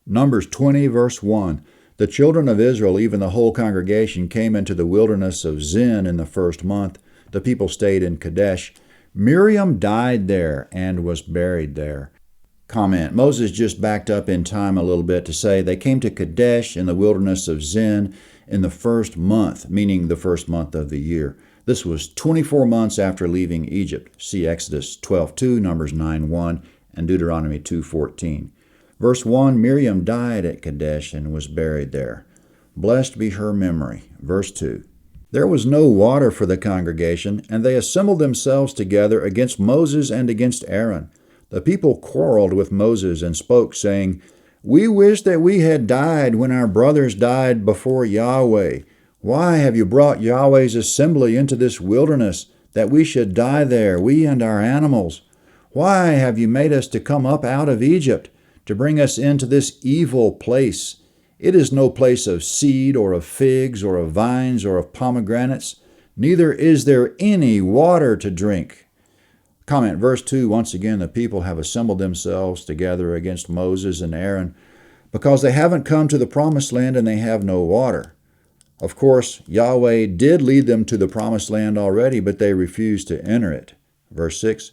Numbers 20, verse 1. The children of Israel, even the whole congregation, came into the wilderness of Zin in the first month. The people stayed in Kadesh. Miriam died there and was buried there. Comment. Moses just backed up in time a little bit to say they came to Kadesh in the wilderness of Zin in the first month, meaning the first month of the year. This was 24 months after leaving Egypt. See Exodus 12:2, Numbers 9:1, and Deuteronomy 2:14. Verse 1, Miriam died at Kadesh and was buried there. Blessed be her memory. Verse 2, there was no water for the congregation, and they assembled themselves together against Moses and against Aaron. The people quarreled with Moses and spoke, saying, We wish that we had died when our brothers died before Yahweh. Why have you brought Yahweh's assembly into this wilderness, that we should die there, we and our animals? Why have you made us to come up out of Egypt, to bring us into this evil place? It is no place of seed, or of figs, or of vines, or of pomegranates, neither is there any water to drink. Comment, verse 2, once again, the people have assembled themselves together against Moses and Aaron because they haven't come to the promised land and they have no water. Of course, Yahweh did lead them to the promised land already, but they refused to enter it. Verse 6,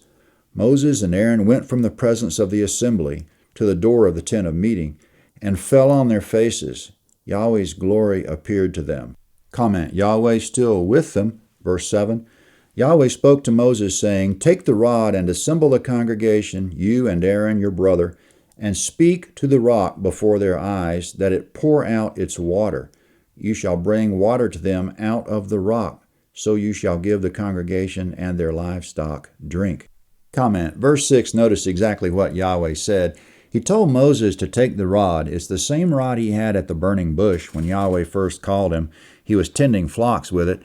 Moses and Aaron went from the presence of the assembly to the door of the tent of meeting and fell on their faces. Yahweh's glory appeared to them. Comment, Yahweh still with them. Verse 7, Yahweh spoke to Moses, saying, Take the rod and assemble the congregation, you and Aaron your brother, and speak to the rock before their eyes, that it pour out its water. You shall bring water to them out of the rock, so you shall give the congregation and their livestock drink. Comment, verse 6, notice exactly what Yahweh said. He told Moses to take the rod. It's the same rod he had at the burning bush when Yahweh first called him. He was tending flocks with it.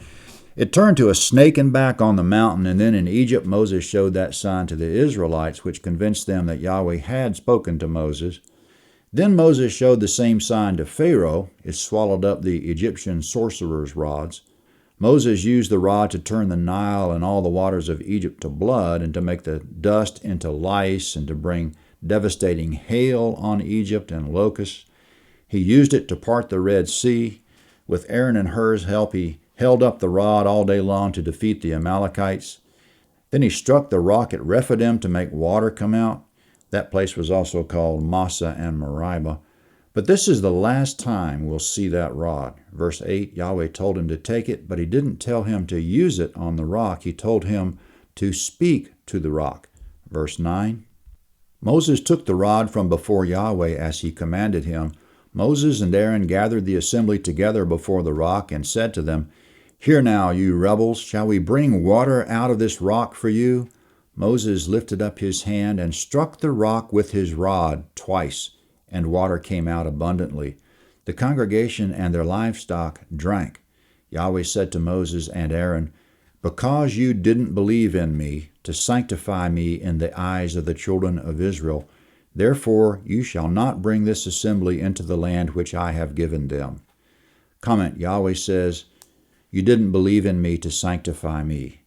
It turned to a snake and back on the mountain, and then in Egypt Moses showed that sign to the Israelites, which convinced them that Yahweh had spoken to Moses. Then Moses showed the same sign to Pharaoh. It swallowed up the Egyptian sorcerers' rods. Moses used the rod to turn the Nile and all the waters of Egypt to blood, and to make the dust into lice, and to bring devastating hail on Egypt and locusts. He used it to part the Red Sea. With Aaron and Hur's help, he held up the rod all day long to defeat the Amalekites. Then he struck the rock at Rephidim to make water come out. That place was also called Massa and Meribah. But this is the last time we'll see that rod. Verse 8, Yahweh told him to take it, but he didn't tell him to use it on the rock. He told him to speak to the rock. Verse 9, Moses took the rod from before Yahweh as he commanded him. Moses and Aaron gathered the assembly together before the rock and said to them, Hear now, you rebels, shall we bring water out of this rock for you? Moses lifted up his hand and struck the rock with his rod twice, and water came out abundantly. The congregation and their livestock drank. Yahweh said to Moses and Aaron, Because you didn't believe in me to sanctify me in the eyes of the children of Israel, therefore you shall not bring this assembly into the land which I have given them. Comment, Yahweh says, You didn't believe in me to sanctify me.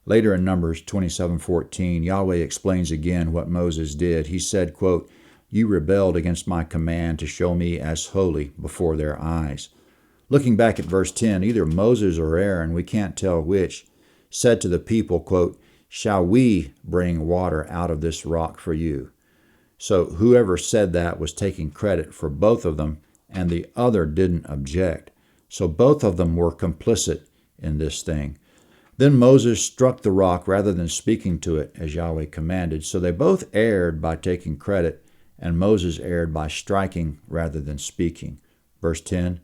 Later in Numbers 27:14, Yahweh explains again what Moses did. He said, quote, You rebelled against my command to show me as holy before their eyes. Looking back at verse 10, either Moses or Aaron, we can't tell which, said to the people, quote, Shall we bring water out of this rock for you? So whoever said that was taking credit for both of them, and the other didn't object. So both of them were complicit in this thing. Then Moses struck the rock rather than speaking to it as Yahweh commanded. So they both erred by taking credit, and Moses erred by striking rather than speaking. Verse 10,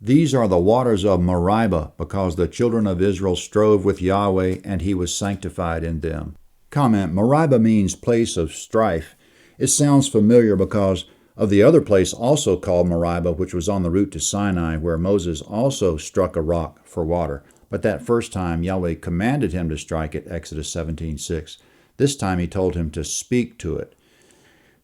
These are the waters of Meribah, because the children of Israel strove with Yahweh, and he was sanctified in them. Comment, Meribah means place of strife. It sounds familiar because of the other place also called Meribah, which was on the route to Sinai, where Moses also struck a rock for water. But that first time, Yahweh commanded him to strike it, Exodus 17:6. This time he told him to speak to it.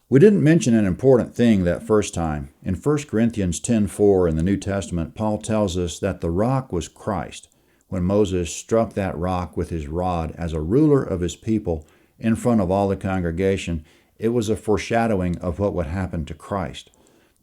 We didn't mention an important thing that first time. In 1 Corinthians 10:4 in the New Testament, Paul tells us that the rock was Christ. When Moses struck that rock with his rod as a ruler of his people in front of all the congregation, it was a foreshadowing of what would happen to Christ.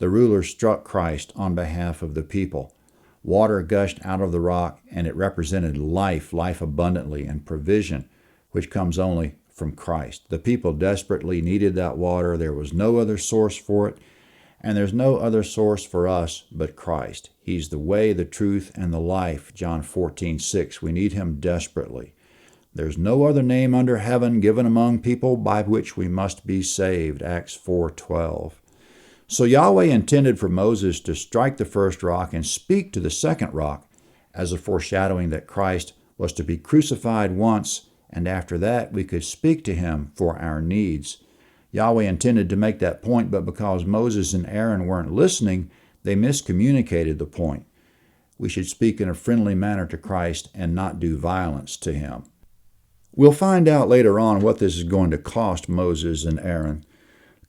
The rulers struck Christ on behalf of the people. Water gushed out of the rock, and it represented life, life abundantly, and provision, which comes only from Christ. The people desperately needed that water. There was no other source for it, and there's no other source for us but Christ. He's the way, the truth, and the life, John 14:6. We need him desperately. There's no other name under heaven given among people by which we must be saved, Acts 4:12. So Yahweh intended for Moses to strike the first rock and speak to the second rock as a foreshadowing that Christ was to be crucified once, and after that we could speak to him for our needs. Yahweh intended to make that point, but because Moses and Aaron weren't listening, they miscommunicated the point. We should speak in a friendly manner to Christ and not do violence to him. We'll find out later on what this is going to cost Moses and Aaron.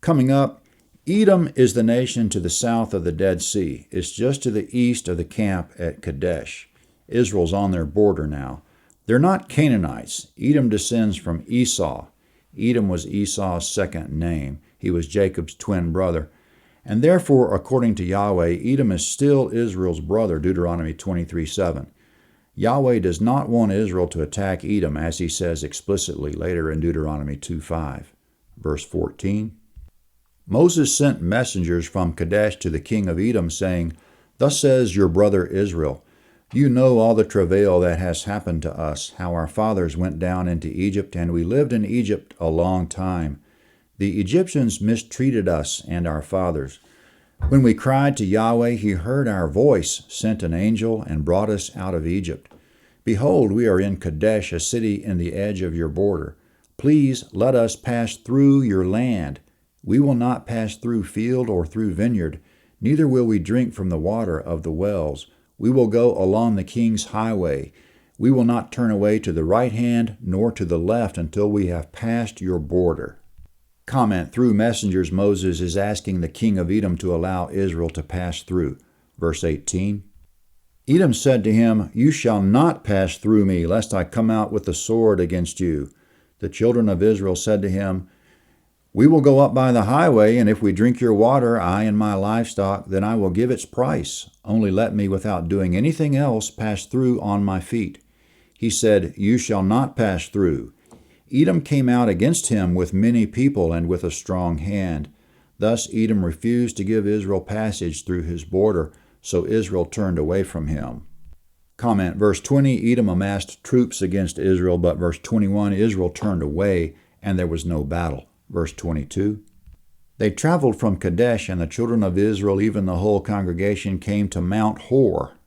Coming up, Edom is the nation to the south of the Dead Sea. It's just to the east of the camp at Kadesh. Israel's on their border now. They're not Canaanites. Edom descends from Esau. Edom was Esau's second name. He was Jacob's twin brother. And therefore, according to Yahweh, Edom is still Israel's brother, Deuteronomy 23:7. Yahweh does not want Israel to attack Edom, as he says explicitly later in Deuteronomy 2:5. Verse 14, Moses sent messengers from Kadesh to the king of Edom, saying, Thus says your brother Israel, You know all the travail that has happened to us, how our fathers went down into Egypt, and we lived in Egypt a long time. The Egyptians mistreated us and our fathers. When we cried to Yahweh, he heard our voice, sent an angel, and brought us out of Egypt. Behold, we are in Kadesh, a city in the edge of your border. Please let us pass through your land. We will not pass through field or through vineyard, neither will we drink from the water of the wells. We will go along the king's highway. We will not turn away to the right hand nor to the left until we have passed your border. Comment, through messengers, Moses is asking the king of Edom to allow Israel to pass through. Verse 18, Edom said to him, You shall not pass through me, lest I come out with the sword against you. The children of Israel said to him, We will go up by the highway, and if we drink your water, I and my livestock, then I will give its price. Only let me, without doing anything else, pass through on my feet. He said, You shall not pass through. Edom came out against him with many people and with a strong hand. Thus Edom refused to give Israel passage through his border, so Israel turned away from him. Comment, verse 20, Edom amassed troops against Israel, but verse 21, Israel turned away, and there was no battle. Verse 22, They traveled from Kadesh, and the children of Israel, even the whole congregation, came to Mount Hor.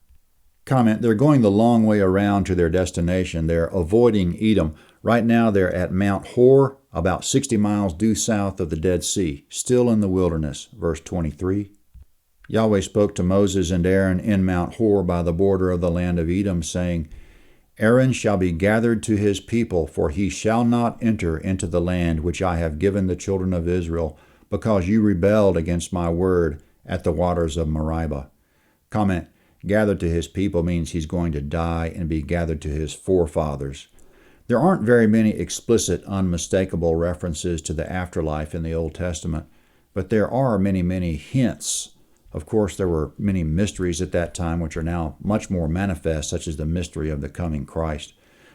Comment, they're going the long way around to their destination. They're avoiding Edom. Right now they're at Mount Hor, about 60 miles due south of the Dead Sea, still in the wilderness. Verse 23, Yahweh spoke to Moses and Aaron in Mount Hor by the border of the land of Edom, saying, Aaron shall be gathered to his people, for he shall not enter into the land which I have given the children of Israel, because you rebelled against my word at the waters of Meribah. Comment, gathered to his people means he's going to die and be gathered to his forefathers. There aren't very many explicit, unmistakable references to the afterlife in the Old Testament, but there are many, many hints. Of course, there were many mysteries at that time which are now much more manifest, such as the mystery of the coming Christ.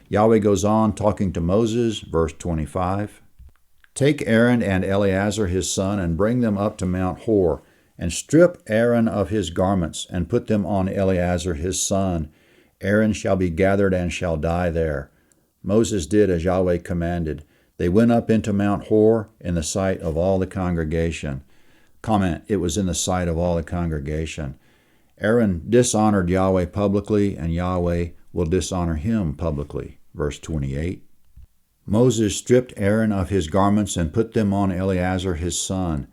Yahweh goes on talking to Moses, verse 25. Take Aaron and Eleazar his son and bring them up to Mount Hor, and strip Aaron of his garments, and put them on Eleazar his son. Aaron shall be gathered and shall die there. Moses did as Yahweh commanded. They went up into Mount Hor in the sight of all the congregation. Comment, it was in the sight of all the congregation. Aaron dishonored Yahweh publicly, and Yahweh will dishonor him publicly. Verse 28. Moses stripped Aaron of his garments and put them on Eleazar his son.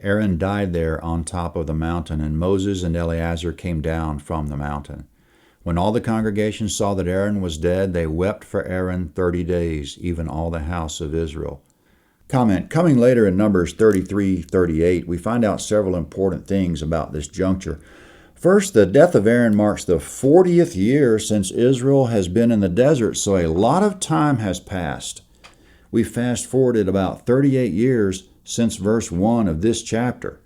Aaron died there on top of the mountain, and Moses and Eleazar came down from the mountain. When all the congregation saw that Aaron was dead, they wept for Aaron 30 days, even all the house of Israel. Comment, coming later in Numbers 33-38, we find out several important things about this juncture. First, the death of Aaron marks the 40th year since Israel has been in the desert, so a lot of time has passed. We fast-forwarded about 38 years since verse 1 of this chapter.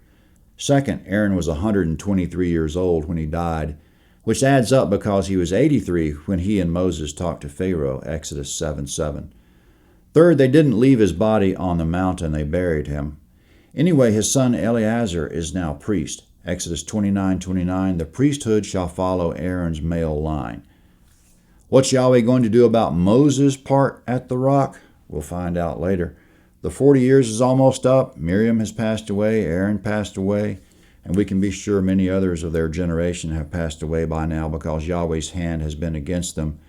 Second, Aaron was 123 years old when he died, which adds up because he was 83 when he and Moses talked to Pharaoh, Exodus 7:7. Third, they didn't leave his body on the mountain, they buried him. Anyway, his son Eleazar is now priest. Exodus 29:29, the priesthood shall follow Aaron's male line. What's Yahweh going to do about Moses' part at the rock? We'll find out later. The 40 years is almost up. Miriam has passed away. Aaron passed away. And we can be sure many others of their generation have passed away by now because Yahweh's hand has been against them.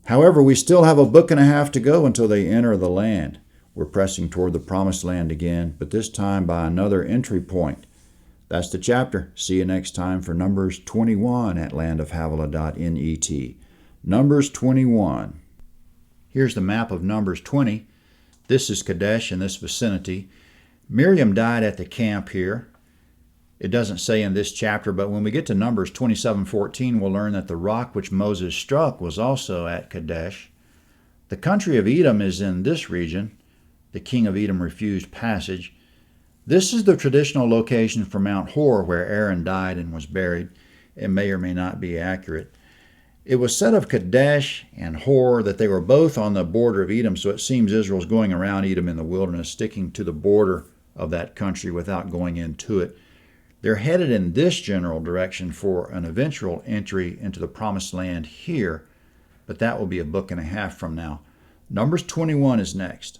However, we still have a book and a half to go until they enter the land. We're pressing toward the promised land again, but this time by another entry point. That's the chapter. See you next time for Numbers 21 at landofhavilah.net. Numbers 21. Here's the map of Numbers 20. This is Kadesh in this vicinity. Miriam died at the camp here. It doesn't say in this chapter, but when we get to Numbers 27:14, we'll learn that the rock which Moses struck was also at Kadesh. The country of Edom is in this region. The king of Edom refused passage. This is the traditional location for Mount Hor, where Aaron died and was buried. It may or may not be accurate. It was said of Kadesh and Hor that they were both on the border of Edom, so it seems Israel's going around Edom in the wilderness, sticking to the border of that country without going into it. They're headed in this general direction for an eventual entry into the promised land here, but that will be a book and a half from now. Numbers 21 is next.